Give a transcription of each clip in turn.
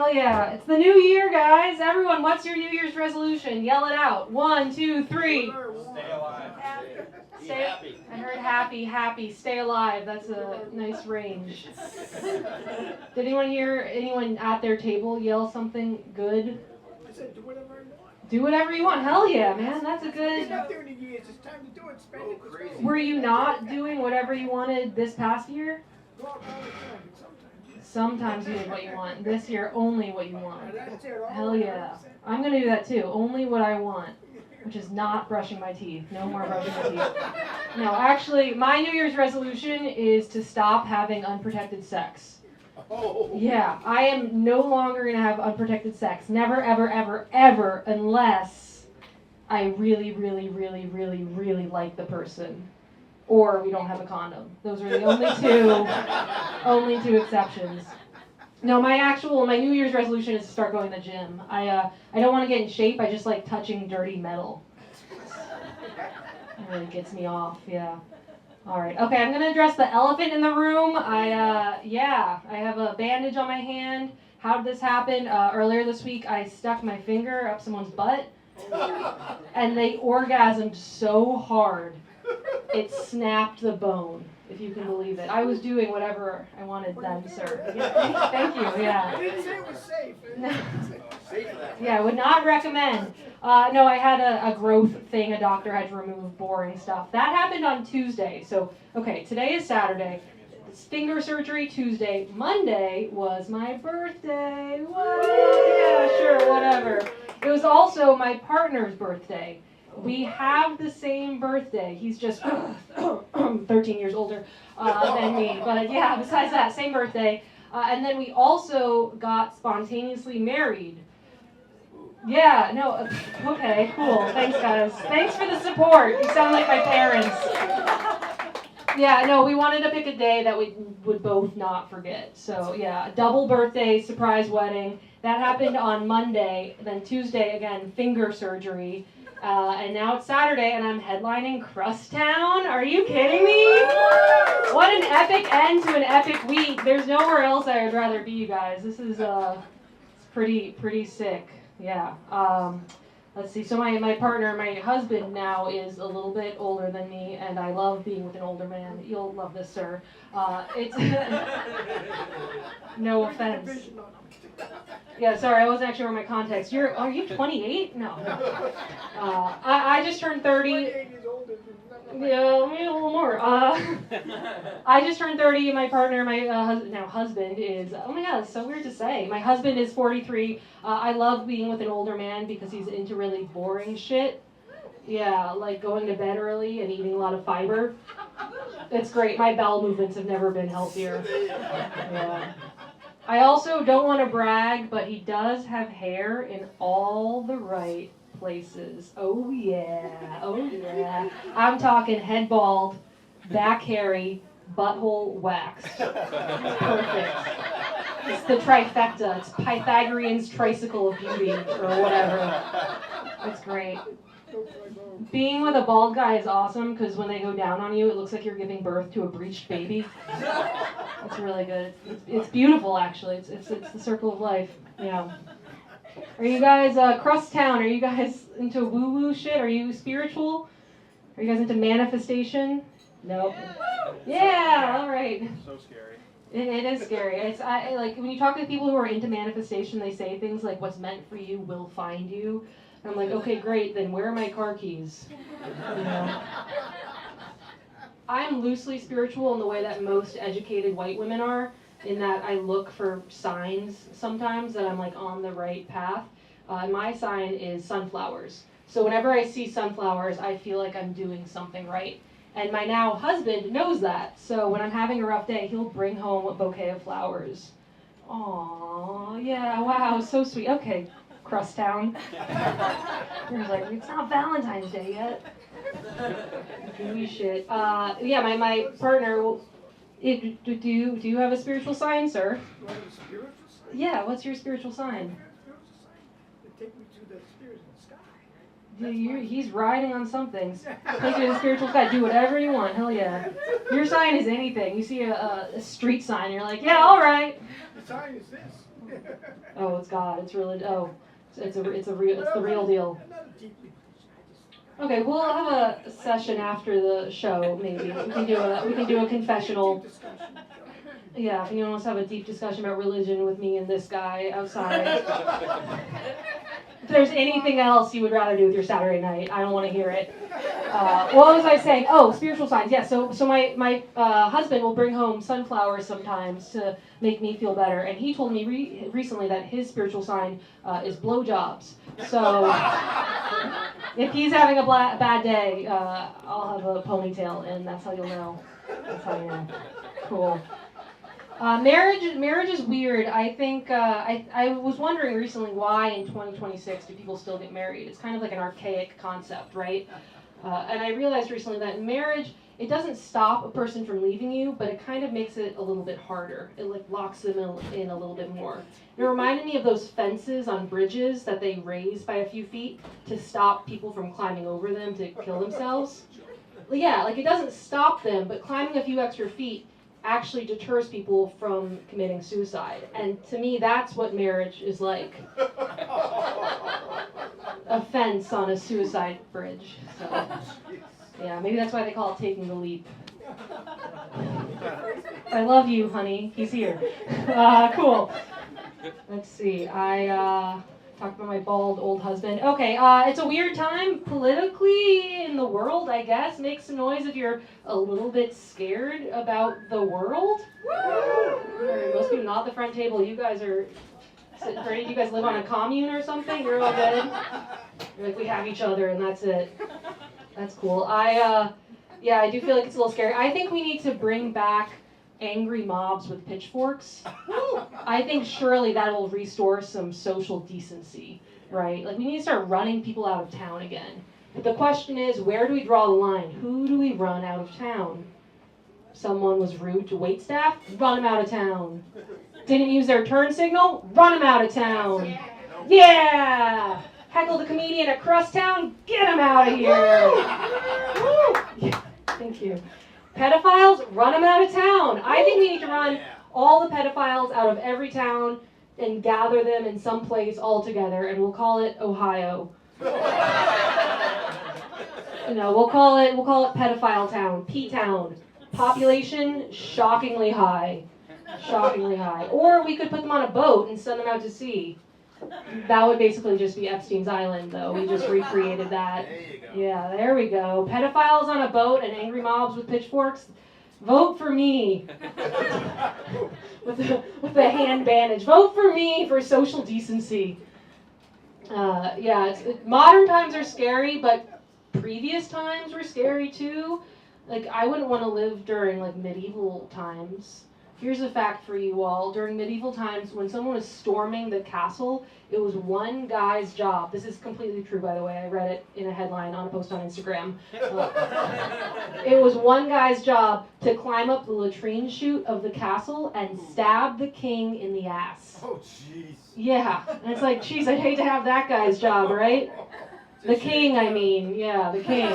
Hell yeah. It's the new year, guys. Everyone, what's your New Year's resolution? Yell it out. 1, 2, 3. Stay alive. Stay happy. I heard happy. Stay alive. That's a nice range. Did anyone at their table yell something good? I said, do whatever I want. Do whatever you want. Hell yeah, man. That's a good... It's not 30 years. It's time to do it. Spend it. Crazy. Were you not doing whatever you wanted this past year? Go out all the time, but sometimes. Sometimes you did what you want. This year, only what you want. That's it. Hell yeah. I'm going to do that too. Only what I want. Which is not brushing my teeth. No more brushing my teeth. No, actually, my New Year's resolution is to stop having unprotected sex. Oh. Yeah, I am no longer going to have unprotected sex. Never, ever, ever, ever, unless I really, really, really, really, really like the person. Or we don't have a condom. Those are the only two exceptions. No, my New Year's resolution is to start going to the gym. I don't want to get in shape. I just like touching dirty metal. It really gets me off. Yeah. All right. Okay, I'm gonna address the elephant in the room. I have a bandage on my hand. How did this happen? Earlier this week, I stuck my finger up someone's butt, and they orgasmed so hard it snapped the bone. If you can believe it. I was doing whatever I wanted then, sir. Yeah, thank you, yeah. I didn't say it was safe. Yeah, I would not recommend. No, I had a growth thing. A doctor had to remove boring stuff. That happened on Tuesday. So, okay, today is Saturday. It's finger surgery Tuesday. Monday was my birthday. What? Yeah, sure, whatever. It was also my partner's birthday. We have the same birthday. He's just 13 years older than me. But yeah, besides that, same birthday. And then we also got spontaneously married. Yeah, no, okay, cool. Thanks, guys. Thanks for the support. You sound like my parents. Yeah, no, we wanted to pick a day that we would both not forget. So yeah, double birthday, surprise wedding. That happened on Monday. Then Tuesday, again, finger surgery. And now it's Saturday, and I'm headlining Crust Town. Are you kidding me? What an epic end to an epic week. There's nowhere else I would rather be, you guys. This is it's pretty sick. Yeah. Let's see. So my partner, my husband now is a little bit older than me, and I love being with an older man. You'll love this, sir. It's no offense. Yeah, sorry, I wasn't actually wearing my contacts. Are you 28? No. I just turned 30. Yeah, maybe a little more. I just turned 30. My partner, my husband is, oh my god, it's so weird to say. My husband is 43. I love being with an older man because he's into really boring shit. Yeah, like going to bed early and eating a lot of fiber. It's great. My bowel movements have never been healthier. Yeah. I also don't want to brag, but he does have hair in all the right places. Oh yeah. I'm talking head bald, back hairy, butthole waxed. Perfect. It's the trifecta. It's Pythagorean's tricycle of beauty, or whatever. It's great. Being with a bald guy is awesome because when they go down on you, it looks like you're giving birth to a breached baby. It's really good. It's beautiful, actually. It's the circle of life. Yeah. Are you guys Crust Town? Are you guys into woo-woo shit? Are you spiritual? Are you guys into manifestation? Nope. Yeah. All right. So scary. It is scary. I like when you talk to people who are into manifestation, they say things like, "What's meant for you will find you." I'm like, okay, great, then where are my car keys? You know? I'm loosely spiritual in the way that most educated white women are, in that I look for signs sometimes that I'm like on the right path. My sign is sunflowers. So whenever I see sunflowers, I feel like I'm doing something right. And my now husband knows that. So when I'm having a rough day, he'll bring home a bouquet of flowers. Aww, yeah, wow, so sweet. Okay. Crust Town. He's like, it's not Valentine's Day yet. Gooey shit. Yeah, my partner. Do you have a spiritual sign, sir? Spiritual sign? Yeah. What's your spiritual sign? They take me to the spirits in the sky. He's riding on something. Take you to the spiritual sky. Do whatever you want. Hell yeah. Your sign is anything. You see a street sign, you're like, yeah, all right. The sign is this. Oh, it's God. It's really. Oh, it's the real deal. Not deeply. Okay, we'll have a session after the show. Maybe we can do a confessional. Discussion. Yeah, if anyone wants to have a deep discussion about religion with me and this guy outside. If there's anything else you would rather do with your Saturday night, I don't want to hear it. What was I saying? Oh, spiritual signs. Yeah, so my husband will bring home sunflowers sometimes to make me feel better, and he told me recently that his spiritual sign is blowjobs. So if he's having a bad day, I'll have a ponytail, and that's how you'll know. That's how you know. Cool. Marriage is weird. I think I was wondering recently why in 2026 do people still get married? It's kind of like an archaic concept, right? And I realized recently that marriage, it doesn't stop a person from leaving you, but it kind of makes it a little bit harder. It like locks them in a little bit more. It reminded me of those fences on bridges that they raise by a few feet to stop people from climbing over them to kill themselves. Yeah, like it doesn't stop them, but climbing a few extra feet actually deters people from committing suicide. And to me, that's what marriage is like. A fence on a suicide bridge. So, yeah, maybe that's why they call it taking the leap. I love you, honey. He's here. Cool. Let's see. I talked about my bald old husband. Okay, it's a weird time politically in the world, I guess. Make some noise if you're a little bit scared about the world. Most people not at the front table. You guys are sitting pretty. You guys live on a commune or something? You're all good? You're like, we have each other and that's it. That's cool. I do feel like it's a little scary. I think we need to bring back angry mobs with pitchforks. I think surely that will restore some social decency, right? Like we need to start running people out of town again. But the question is, where do we draw the line? Who do we run out of town? Someone was rude to waitstaff? Run them out of town. Didn't use their turn signal? Run them out of town. Yeah! Heckled a comedian at Crust Town? Get him out of here! Yeah, thank you. Pedophiles, run them out of town. I think we need to run all the pedophiles out of every town and gather them in some place all together, and we'll call it Ohio. No, we'll call it Pedophile Town, P-Town. Population, shockingly high. Shockingly high. Or we could put them on a boat and send them out to sea. That would basically just be Epstein's Island, though. We just recreated that. There you go. Yeah, there we go. Pedophiles on a boat and angry mobs with pitchforks. Vote for me. with a hand bandage. Vote for me for social decency. Modern times are scary, but previous times were scary too. Like, I wouldn't want to live during, like, medieval times. Here's a fact for you all. During medieval times, when someone was storming the castle, it was one guy's job. This is completely true, by the way. I read it in a headline on a post on Instagram. It was one guy's job to climb up the latrine chute of the castle and stab the king in the ass. Oh, jeez. Yeah, and it's like, geez, I'd hate to have that guy's job, right? The king, I mean. Yeah, the king.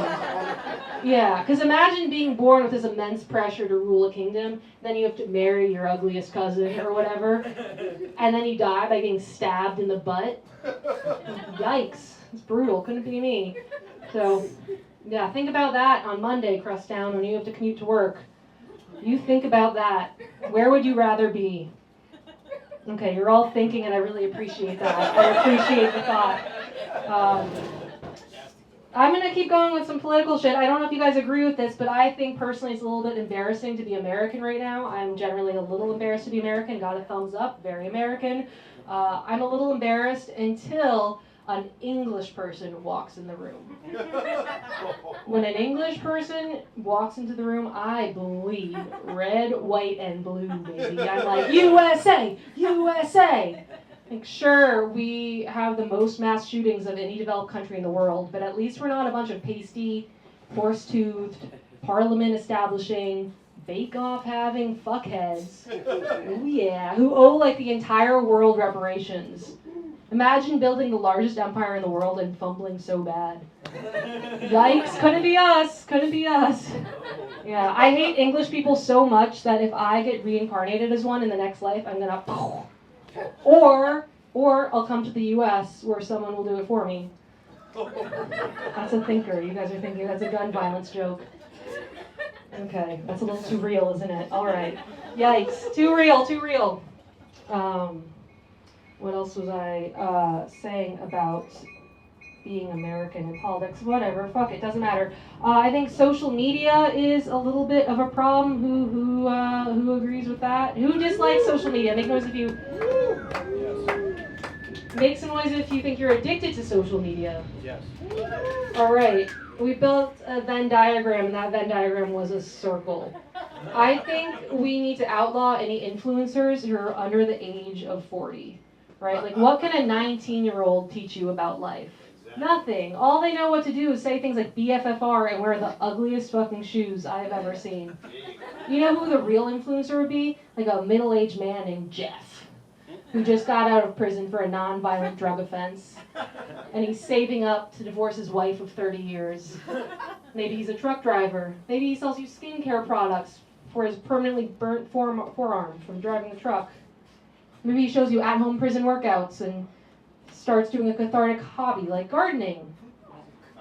Yeah, because imagine being born with this immense pressure to rule a kingdom, then you have to marry your ugliest cousin or whatever, and then you die by getting stabbed in the butt. Yikes. It's brutal. Couldn't be me. So, yeah, think about that on Monday, Crust Town, when you have to commute to work. You think about that. Where would you rather be? Okay, you're all thinking, and I really appreciate that. I appreciate the thought. I'm going to keep going with some political shit. I don't know if you guys agree with this, but I think personally it's a little bit embarrassing to be American right now. I'm generally a little embarrassed to be American. Got a thumbs up. Very American. I'm a little embarrassed until an English person walks in the room. When an English person walks into the room, I bleed red, white, and blue, baby. I'm like, USA! USA! Like, sure, we have the most mass shootings of any developed country in the world, but at least we're not a bunch of pasty, horse-toothed, parliament establishing, bake-off having fuckheads. Oh yeah, who owe like the entire world reparations. Imagine building the largest empire in the world and fumbling so bad. Yikes, couldn't be us, couldn't be us. Yeah, I hate English people so much that if I get reincarnated as one in the next life, I'm gonna Or I'll come to the U.S. where someone will do it for me. That's a thinker. You guys are thinking that's a gun violence joke. Okay, that's a little too real, isn't it? All right. Yikes. Too real. What else was I saying about being American in politics? Whatever. Fuck it. Doesn't matter. I think social media is a little bit of a problem. Who agrees with that? Who dislikes social media? Make noise if you. Make some noise if you think you're addicted to social media. Yes. All right. We built a Venn diagram, and that Venn diagram was a circle. I think we need to outlaw any influencers who are under the age of 40, right? Like, what can a 19-year-old teach you about life? Nothing. All they know what to do is say things like BFFR and wear the ugliest fucking shoes I've ever seen. You know who the real influencer would be? Like a middle-aged man named Jeff, who just got out of prison for a non-violent drug offense. And he's saving up to divorce his wife of 30 years. Maybe he's a truck driver. Maybe he sells you skincare products for his permanently burnt forearm from driving the truck. Maybe he shows you at-home prison workouts and starts doing a cathartic hobby like gardening.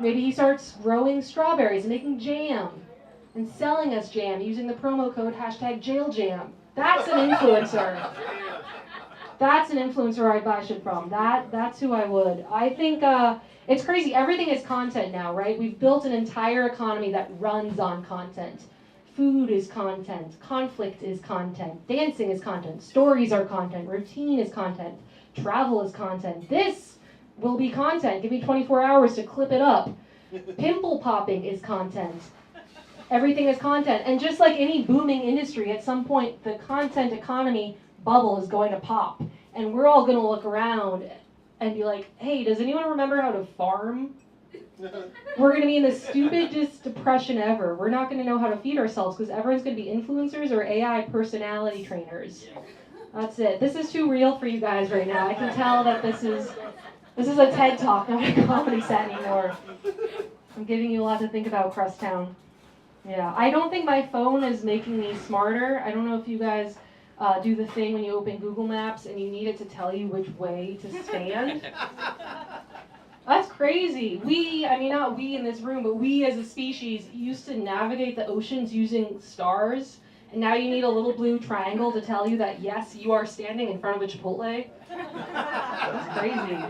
Maybe he starts growing strawberries and making jam and selling us jam using the promo code #JailJam. That's an influencer. That's an influencer I'd buy shit from. That's who I would. I think it's crazy. Everything is content now, right? We've built an entire economy that runs on content. Food is content. Conflict is content. Dancing is content. Stories are content. Routine is content. Travel is content. This will be content. Give me 24 hours to clip it up. Pimple popping is content. Everything is content. And just like any booming industry, at some point, the content economy bubble is going to pop. And we're all going to look around and be like, hey, does anyone remember how to farm? We're going to be in the stupidest depression ever. We're not going to know how to feed ourselves because everyone's going to be influencers or AI personality trainers. That's it. This is too real for you guys right now. I can tell that this is a TED Talk, not a comedy set anymore. I'm giving you a lot to think about, Crust Town. Yeah, I don't think my phone is making me smarter. I don't know if you guys do the thing when you open Google Maps and you need it to tell you which way to stand. That's crazy. Not we in this room, but we as a species used to navigate the oceans using stars, and now you need a little blue triangle to tell you that, yes, you are standing in front of a Chipotle. That's crazy.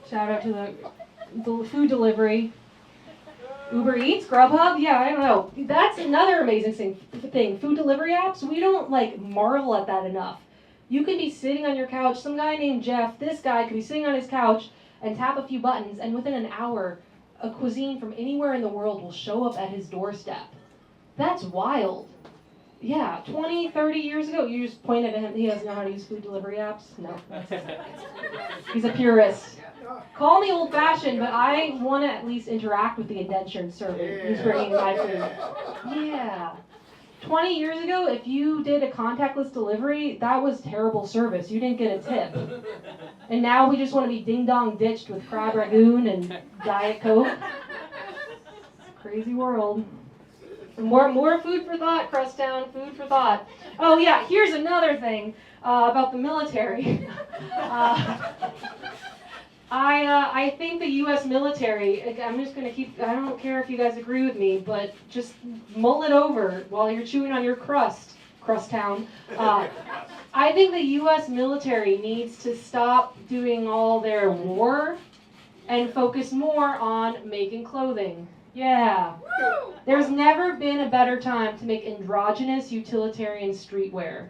Shout out to the food delivery. Uber Eats, Grubhub, yeah, I don't know. That's another amazing thing. Food delivery apps, we don't marvel at that enough. You can be sitting on your couch, some guy named Jeff, this guy could be sitting on his couch and tap a few buttons, and within an hour, a cuisine from anywhere in the world will show up at his doorstep. That's wild. Yeah, 20, 30 years ago, you just pointed at him, he doesn't know how to use food delivery apps? No. He's a purist. Call me old-fashioned, but I want to at least interact with the indentured servant who's bringing my food. Yeah. 20 years ago, if you did a contactless delivery, that was terrible service. You didn't get a tip. And now we just want to be ding-dong ditched with crab ragoon and Diet Coke. It's a crazy world. More food for thought, Crust Town, food for thought. Oh yeah, here's another thing about the military. I think the U.S. military, I'm just going to I don't care if you guys agree with me, but just mull it over while you're chewing on your Crust Town. I think the U.S. military needs to stop doing all their war and focus more on making clothing. Yeah. There's never been a better time to make androgynous utilitarian streetwear.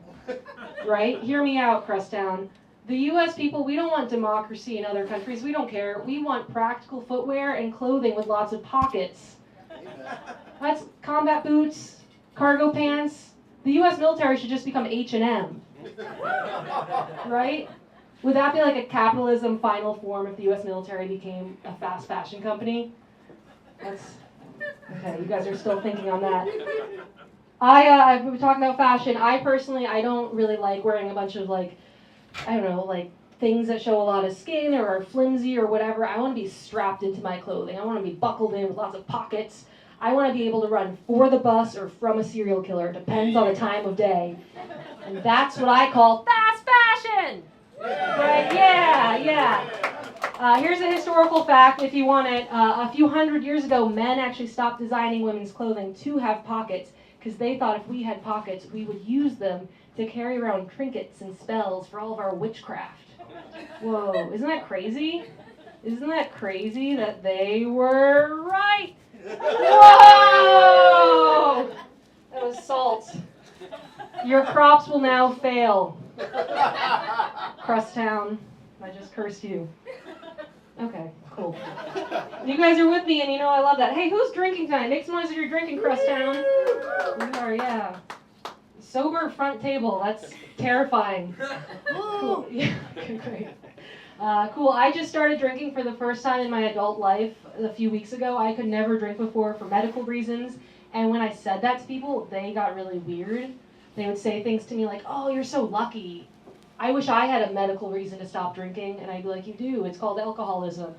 Right? Hear me out, Crust Town. The U.S. people, we don't want democracy in other countries. We don't care. We want practical footwear and clothing with lots of pockets. That's combat boots, cargo pants. The U.S. military should just become H&M. Right? Would that be like a capitalism final form if the U.S. military became a fast fashion company? That's okay. You guys are still thinking on that. I've been talking about fashion. I don't really like wearing a bunch of things that show a lot of skin or are flimsy or whatever. I want to be strapped into my clothing. I want to be buckled in with lots of pockets. I want to be able to run for the bus or from a serial killer. It depends on the time of day. And that's what I call fast fashion. Right? Yeah. Here's a historical fact if you want it. A few hundred years ago, men actually stopped designing women's clothing to have pockets because they thought if we had pockets, we would use them to carry around trinkets and spells for all of our witchcraft. Whoa, isn't that crazy? Isn't that crazy that they were right? Whoa! That was salt. Your crops will now fail. Crust Town, I just cursed you. Okay, cool. You guys are with me, and you know I love that. Hey, who's drinking tonight? Make some noise if you're drinking, Crust Town. You are, yeah. Sober front table, that's terrifying. Cool. Yeah, okay, great. Cool, I just started drinking for the first time in my adult life a few weeks ago. I could never drink before for medical reasons, and when I said that to people, they got really weird. They would say things to me like, oh, you're so lucky. I wish I had a medical reason to stop drinking, and I'd be like, you do, it's called alcoholism.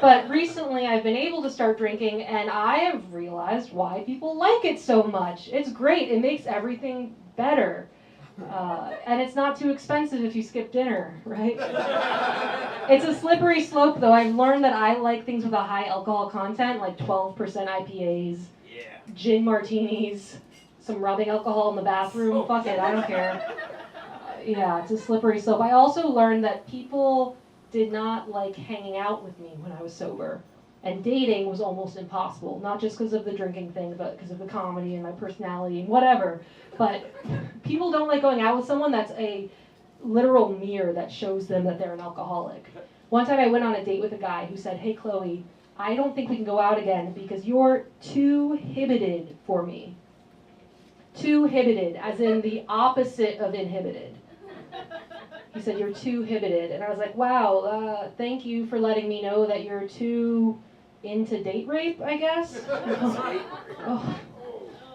But recently I've been able to start drinking, and I have realized why people like it so much. It's great, it makes everything better. And it's not too expensive if you skip dinner, right? It's a slippery slope, though. I've learned that I like things with a high alcohol content, like 12% IPAs, gin martinis, some rubbing alcohol in the bathroom. Fuck it, I don't care. Yeah, it's a slippery slope. I also learned that people did not like hanging out with me when I was sober. And dating was almost impossible, not just because of the drinking thing, but because of the comedy and my personality and whatever. But people don't like going out with someone that's a literal mirror that shows them that they're an alcoholic. One time I went on a date with a guy who said, hey, Chloe, I don't think we can go out again because you're too inhibited for me. Too inhibited, as in the opposite of inhibited. He said, you're too inhibited. And I was like, wow, thank you for letting me know that you're too into date rape, I guess.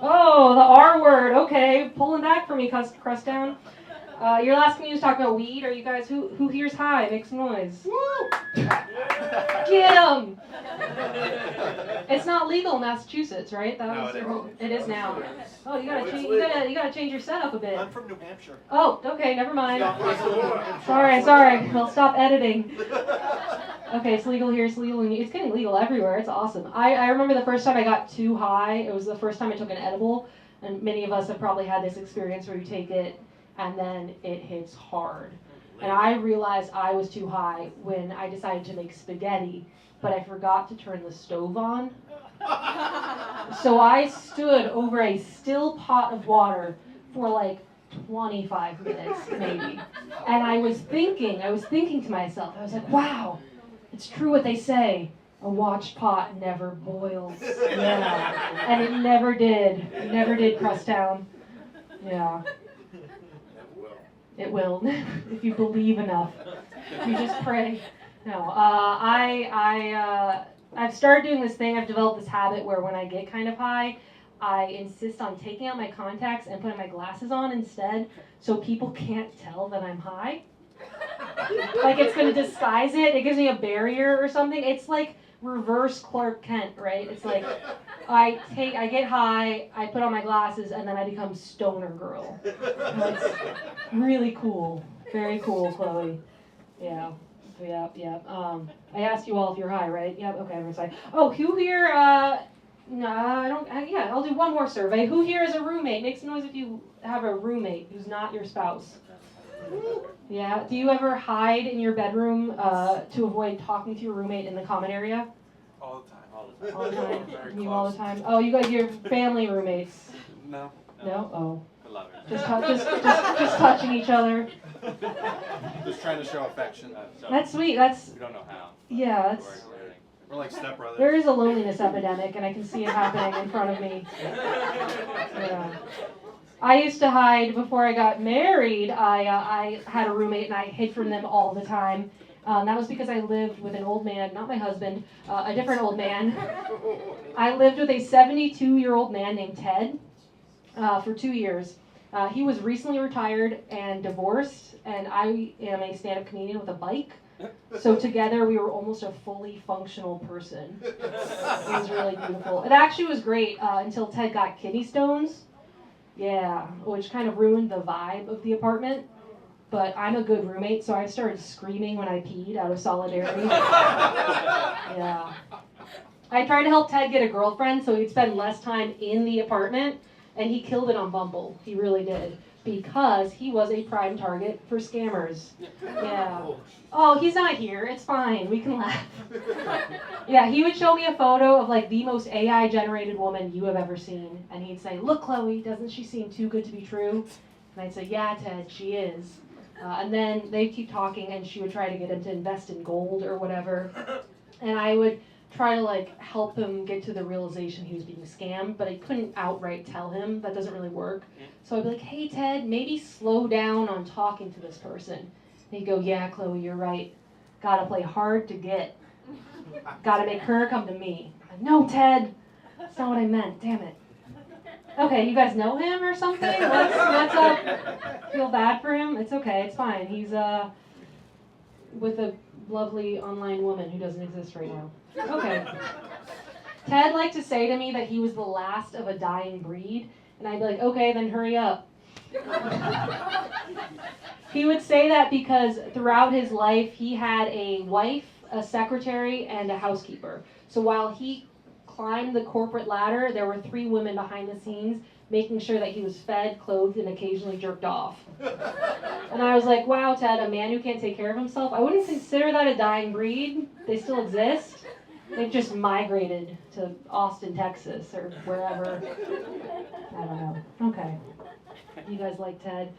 Oh, the R word. Okay, pulling back for me, Crust Town. Your last comedian was talking about weed. Are you guys, who here's high? Make some noise. Woo! Get 'em! It's not legal in Massachusetts, right? It is now. Oh, you gotta change your setup a bit. I'm from New Hampshire. Oh, okay, never mind. Sorry. I'll stop editing. Okay, it's legal here. It's legal. It's getting legal everywhere. It's awesome. I remember the first time I got too high. It was the first time I took an edible, and many of us have probably had this experience where you take it and then it hits hard. And I realized I was too high when I decided to make spaghetti, but I forgot to turn the stove on. So I stood over a still pot of water for like 25 minutes maybe. And I was thinking to myself, I was like, wow, it's true what they say. A watched pot never boils. Yeah. And it never did. It never did, Crust Town. Yeah. It will, if you believe enough. If you just pray. No, I've started doing this thing. I've developed this habit where when I get kind of high, I insist on taking out my contacts and putting my glasses on instead, so people can't tell that I'm high. Like it's going to disguise it. It gives me a barrier or something. It's like reverse Clark Kent, right? It's like I get high, I put on my glasses, and then I become stoner girl. It's really cool. Very cool, Chloe. Yeah. I asked you all if you're high, right? Yep. Okay, I'm excited. Oh, who here? No, I don't. Yeah, I'll do one more survey. Who here is a roommate? Make some noise if you have a roommate who's not your spouse. Yeah. Do you ever hide in your bedroom to avoid talking to your roommate in the common area? All the time. All the time. Very You close. all the time. Oh, you got your family roommates. No. No. Oh. I love it. Just touching each other. Just trying to show affection. That's sweet. We don't know how. Yeah. We're like stepbrothers. There is a loneliness epidemic, and I can see it happening in front of me. Yeah. I used to hide before I got married. I had a roommate, and I hid from them all the time. That was because I lived with an old man, not my husband, a different old man. I lived with a 72-year-old man named Ted for 2 years. He was recently retired and divorced, and I am a stand-up comedian with a bike. So together we were almost a fully functional person. It was really beautiful. It actually was great until Ted got kidney stones. Yeah, which kind of ruined the vibe of the apartment. But I'm a good roommate, so I started screaming when I peed out of solidarity. Yeah. I tried to help Ted get a girlfriend so he'd spend less time in the apartment, and he killed it on Bumble. He really did. Because he was a prime target for scammers. Yeah. Oh, he's not here. It's fine. We can laugh. Yeah, he would show me a photo of like the most AI-generated woman you have ever seen. And he'd say, look, Chloe, doesn't she seem too good to be true? And I'd say, yeah, Ted, she is. And then they'd keep talking and she would try to get him to invest in gold or whatever. And I would try to like help him get to the realization he was being scammed, but I couldn't outright tell him. That doesn't really work. So I'd be like, hey Ted, maybe slow down on talking to this person. And he'd go, yeah, Chloe, you're right. Gotta play hard to get. Gotta make her come to me. I'm like, no, Ted, that's not what I meant, damn it. Okay, you guys know him or something? Let's feel bad for him. It's okay, it's fine. He's with a lovely online woman who doesn't exist right now. Okay. Ted liked to say to me that he was the last of a dying breed, and I'd be like, okay, then hurry up. He would say that because throughout his life, he had a wife, a secretary, and a housekeeper. So while he climbed the corporate ladder, there were 3 women behind the scenes making sure that he was fed, clothed, and occasionally jerked off. And I was like, wow, Ted, a man who can't take care of himself? I wouldn't consider that a dying breed. They still exist. They've just migrated to Austin, Texas, or wherever. I don't know. Okay. You guys like Ted.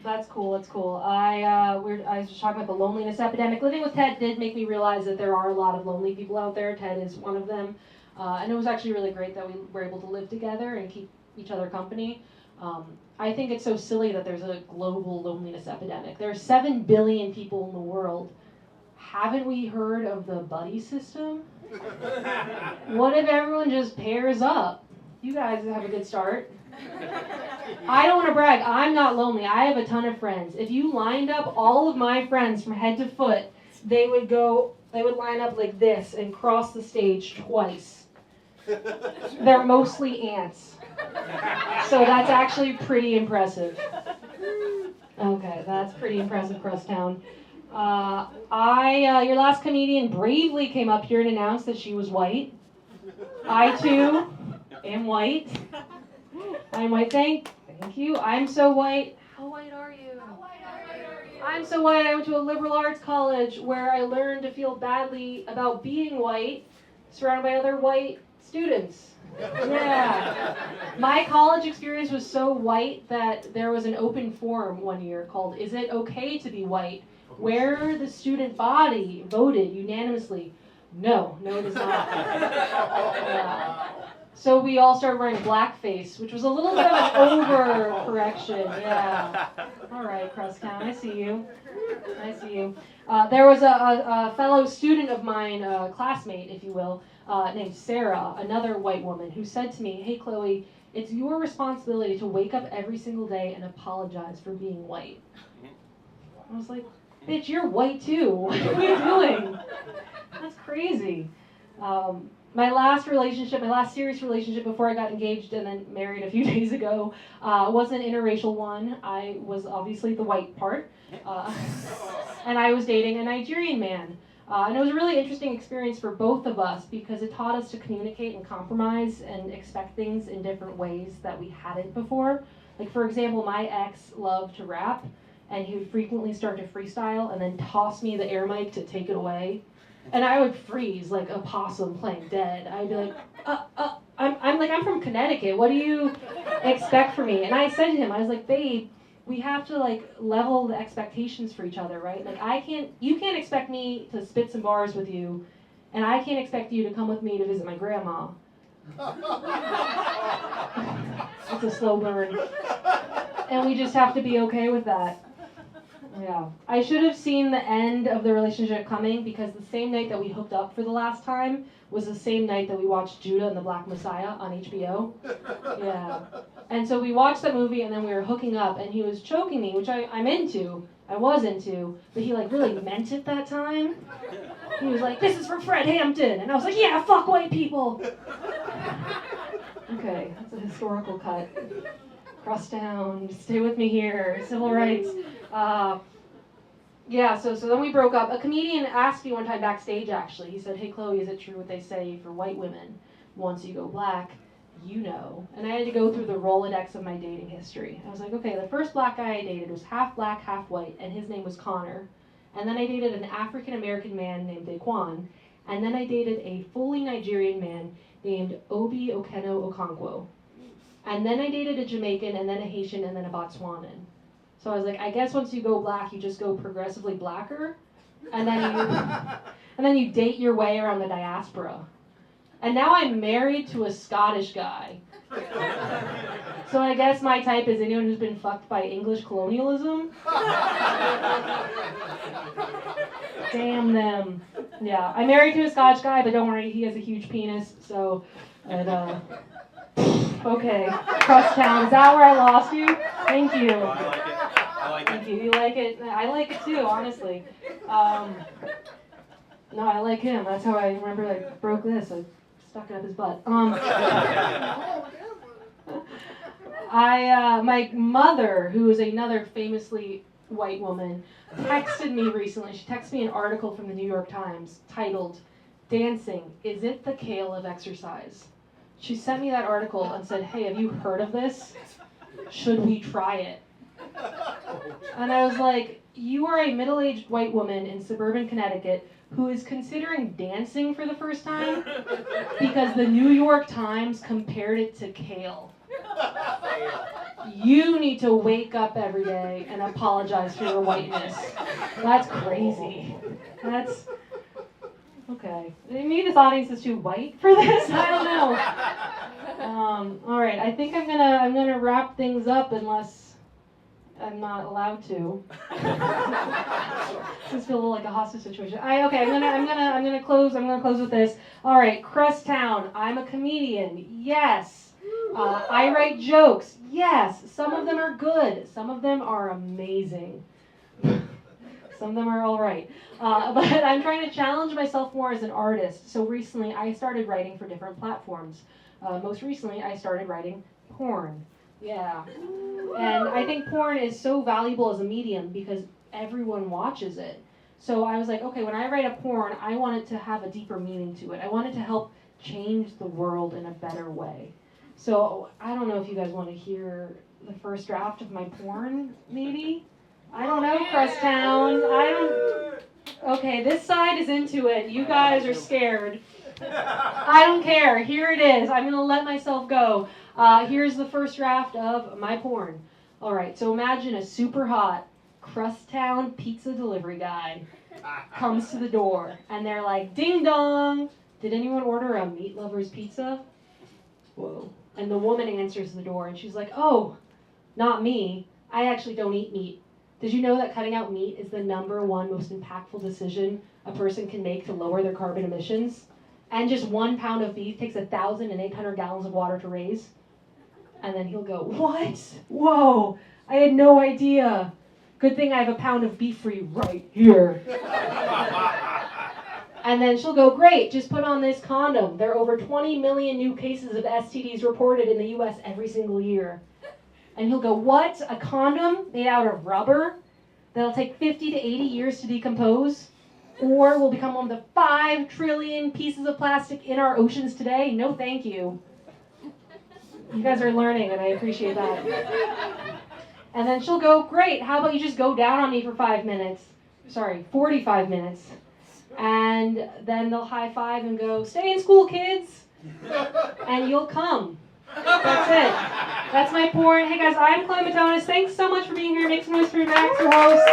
That's cool, that's cool. I was just talking about the loneliness epidemic. Living with Ted did make me realize that there are a lot of lonely people out there. Ted is one of them. And it was actually really great that we were able to live together and keep each other company. I think it's so silly that there's a global loneliness epidemic. There are 7 billion people in the world. Haven't we heard of the buddy system? What if everyone just pairs up? You guys have a good start. I don't want to brag. I'm not lonely. I have a ton of friends. If you lined up all of my friends from head to foot, they would line up like this and cross the stage twice. They're mostly ants. So that's actually pretty impressive. Okay, that's pretty impressive, Crust Town. Your last comedian bravely came up here and announced that she was white. I too am white. I'm white. Thank you. I'm so white. How white are you? I'm so white. I went to a liberal arts college where I learned to feel badly about being white, surrounded by other white students. Yeah. My college experience was so white that there was an open forum one year called "Is It Okay to Be White?" where the student body voted unanimously, no, it is not. Yeah. So we all started wearing blackface, which was a little bit of an overcorrection. Yeah. All right, Crust Town, I see you. There was a fellow student of mine, classmate, if you will, named Sarah, another white woman, who said to me, hey, Chloe, it's your responsibility to wake up every single day and apologize for being white. I was like, bitch, you're white too. What are you doing? That's crazy. My last serious relationship before I got engaged and then married a few days ago, was an interracial one. I was obviously the white part, and I was dating a Nigerian man. And it was a really interesting experience for both of us because it taught us to communicate and compromise and expect things in different ways that we hadn't before. Like, for example, my ex loved to rap, and he would frequently start to freestyle and then toss me the air mic to take it away. And I would freeze like a possum playing dead. I'd be like, I'm from Connecticut. What do you expect from me? And I said to him, I was like, babe, we have to like level the expectations for each other, right? Like you can't expect me to spit some bars with you, and I can't expect you to come with me to visit my grandma. It's a slow burn. And we just have to be okay with that. Yeah. I should have seen the end of the relationship coming because the same night that we hooked up for the last time was the same night that we watched Judah and the Black Messiah on HBO. Yeah. And so we watched that movie and then we were hooking up and he was choking me, which I'm into. I was into, but he like really meant it that time. He was like, "This is for Fred Hampton." And I was like, "Yeah, fuck white people." Okay, that's a historical cut. Crust Town, stay with me here, civil rights. Yeah, so then we broke up. A comedian asked me one time backstage, actually. He said, "Hey, Chloe, is it true what they say for white women? Once you go black, you know." And I had to go through the Rolodex of my dating history. I was like, okay, the first black guy I dated was half black, half white, and his name was Connor. And then I dated an African-American man named Daquan. And then I dated a fully Nigerian man named Obi Okeno Okonkwo. And then I dated a Jamaican, and then a Haitian, and then a Botswanan. So I was like, I guess once you go black, you just go progressively blacker, and then you date your way around the diaspora. And now I'm married to a Scottish guy. So I guess my type is anyone who's been fucked by English colonialism. Damn them. Yeah, I'm married to a Scottish guy, but don't worry, he has a huge penis, so, and, okay, Crust Town, is that where I lost you? Thank you. Oh, I like it. I like Thank it. you. You like it? I like it too, honestly. No, I like him. That's how I remember I broke this. I stuck it up his butt. My mother, who is another famously white woman, texted me recently. She texted me an article from the New York Times titled, "Dancing, is it the kale of exercise?" She sent me that article and said, "Hey, have you heard of this? Should we try it?" And I was like, you are a middle-aged white woman in suburban Connecticut who is considering dancing for the first time because the New York Times compared it to kale. You need to wake up every day and apologize for your whiteness. That's crazy. That's... Okay. Maybe this audience is too white for this? I don't know. All right. I think I'm gonna wrap things up unless I'm not allowed to. This feels a little like a hostage situation. I'm gonna close with this. All right. Crust Town. I'm a comedian. Yes. I write jokes. Yes. Some of them are good. Some of them are amazing. Some of them are all right. But I'm trying to challenge myself more as an artist. So recently I started writing for different platforms. Most recently I started writing porn. Yeah. And I think porn is so valuable as a medium because everyone watches it. So I was like, okay, when I write a porn, I want it to have a deeper meaning to it. I want it to help change the world in a better way. So I don't know if you guys want to hear the first draft of my porn, maybe? I don't know, Crust Town. Okay, this side is into it. You guys are scared. I don't care. Here it is. I'm going to let myself go. Here's the first draft of my porn. All right, so imagine a super hot Crust Town pizza delivery guy comes to the door, and they're like, "Ding dong, did anyone order a meat lover's pizza?" Whoa. And the woman answers the door, and she's like, "Oh, not me. I actually don't eat meat. Did you know that cutting out meat is the #1 most impactful decision a person can make to lower their carbon emissions? And just 1 pound of beef takes 1,800 gallons of water to raise?" And then he'll go, "What? Whoa, I had no idea. Good thing I have a pound of beef for you right here." And then she'll go, "Great, just put on this condom. There are over 20 million new cases of STDs reported in the US every single year." And he'll go, "What? A condom made out of rubber that'll take 50 to 80 years to decompose? Or will become one of the 5 trillion pieces of plastic in our oceans today? No, thank you." You guys are learning, and I appreciate that. And then she'll go, "Great, how about you just go down on me for 45 minutes. And then they'll high five and go, 'Stay in school, kids.' And you'll come." That's it. That's my porn. Hey guys, I'm Chloe Matonis. Thanks so much for being here. Make some noise for Max, your host.